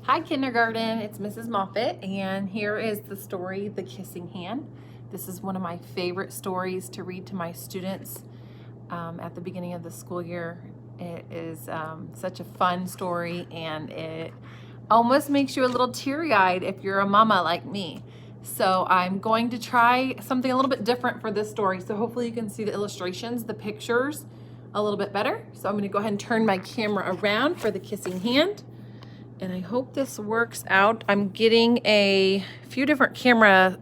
Hi kindergarten, it's Mrs. Moffett, and here is the story, The Kissing Hand. This is one of my favorite stories to read to my students at the beginning of the school year. It is such a fun story, and it almost makes you a little teary-eyed if you're a mama like me. So I'm going to try something a little bit different for this story, so hopefully you can see the illustrations, the pictures a little bit better. So I'm going to go ahead and turn my camera around for The Kissing Hand. And I hope this works out. I'm getting a few different camera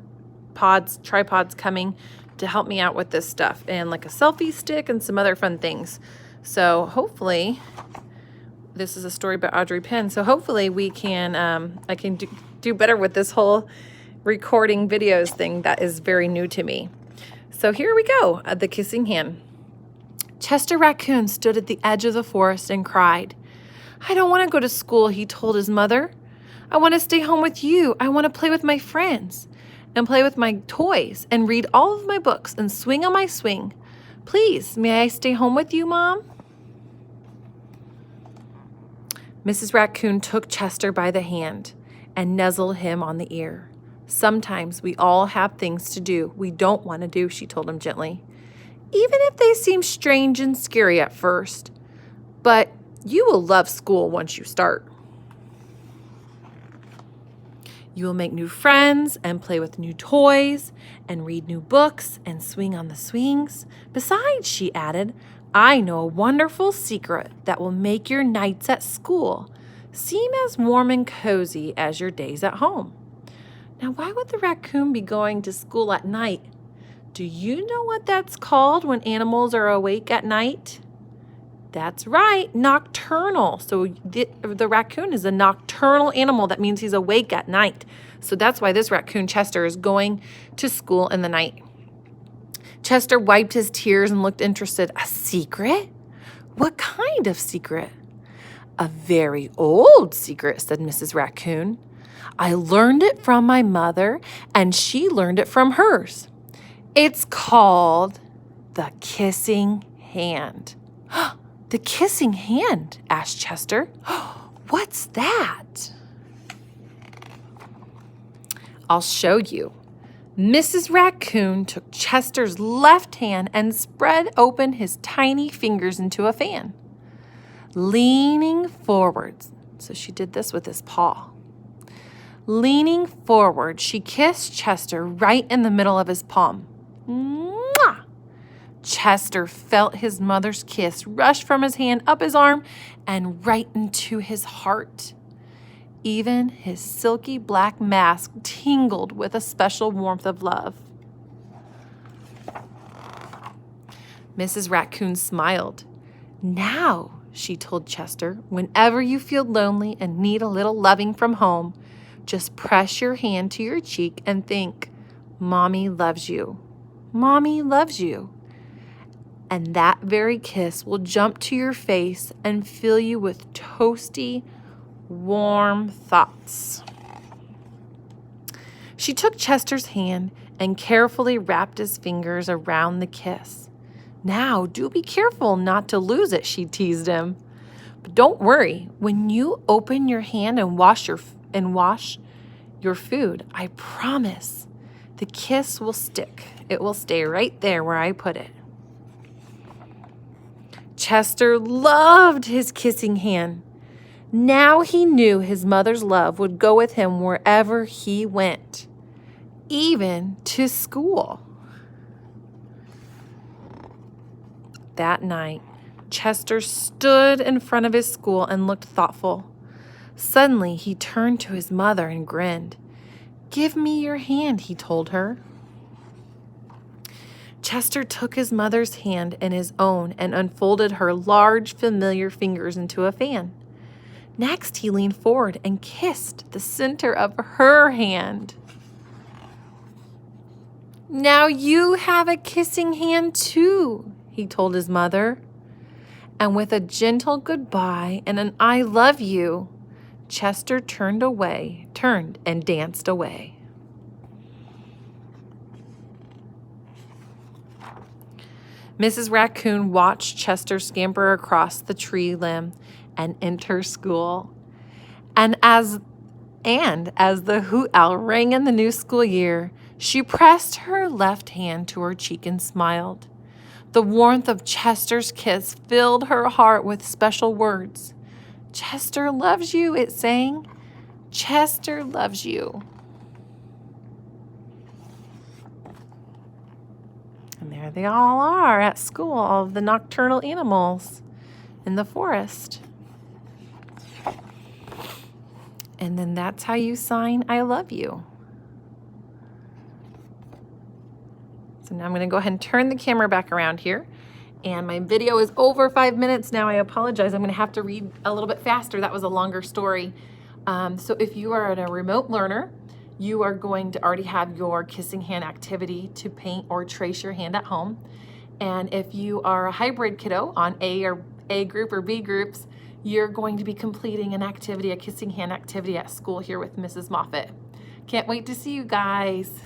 tripods coming to help me out with this stuff, and like a selfie stick and some other fun things. So hopefully, this is a story by Audrey Penn. So hopefully we can, I can do better with this whole recording videos thing that is very new to me. So here we go, The Kissing Hand. Chester Raccoon stood at the edge of the forest and cried. "I don't want to go to school," he told his mother. "I want to stay home with you. I want to play with my friends and play with my toys and read all of my books and swing on my swing. Please, may I stay home with you, Mom?" Mrs. Raccoon took Chester by the hand and nuzzled him on the ear. "Sometimes we all have things to do we don't want to do," she told him gently, "even if they seem strange and scary at first. But you will love school once you start. You will make new friends and play with new toys and read new books and swing on the swings. Besides," she added, "I know a wonderful secret that will make your nights at school seem as warm and cozy as your days at home." Now, why would the raccoon be going to school at night? Do you know what that's called when animals are awake at night? That's right, nocturnal. So the raccoon is a nocturnal animal. That means he's awake at night. So that's why this raccoon, Chester, is going to school in the night. Chester wiped his tears and looked interested. "A secret? What kind of secret?" "A very old secret," said Mrs. Raccoon. "I learned it from my mother, and she learned it from hers. It's called the kissing hand." "The kissing hand?" asked Chester. "What's that?" "I'll show you." Mrs. Raccoon took Chester's left hand and spread open his tiny fingers into a fan. Leaning forwards, so she did this with his paw. Leaning forward, she kissed Chester right in the middle of his palm. Mwah! Chester felt his mother's kiss rush from his hand up his arm and right into his heart. Even his silky black mask tingled with a special warmth of love. Mrs. Raccoon smiled. "Now," she told Chester, "whenever you feel lonely and need a little loving from home, just press your hand to your cheek and think, 'Mommy loves you. Mommy loves you.' And that very kiss will jump to your face and fill you with toasty, warm thoughts." She took Chester's hand and carefully wrapped his fingers around the kiss. "Now, do be careful not to lose it," she teased him. "But don't worry, when you open your hand and wash your food, I promise the kiss will stick. It will stay right there where I put it." Chester loved his kissing hand. Now he knew his mother's love would go with him wherever he went, even to school. That night, Chester stood in front of his school and looked thoughtful. Suddenly, he turned to his mother and grinned. "Give me your hand," he told her. Chester took his mother's hand in his own and unfolded her large, familiar fingers into a fan. Next, he leaned forward and kissed the center of her hand. "Now you have a kissing hand too," he told his mother. And with a gentle goodbye and an "I love you," Chester turned and danced away. Mrs. Raccoon watched Chester scamper across the tree limb and enter school. And as And as the hoot owl rang in the new school year, she pressed her left hand to her cheek and smiled. The warmth of Chester's kiss filled her heart with special words. "Chester loves you," it sang. "Chester loves you." And there they all are at school, all of the nocturnal animals in the forest. And then that's how you sign "I love you." So now I'm going to go ahead and turn the camera back around here. And my video is over 5 minutes now. I apologize. I'm going to have to read a little bit faster. That was a longer story. So if you are a remote learner, you are going to already have your kissing hand activity to paint or trace your hand at home. And if you are a hybrid kiddo on A group or B groups, you're going to be completing an activity, a kissing hand activity at school here with Mrs. Moffett. Can't wait to see you guys.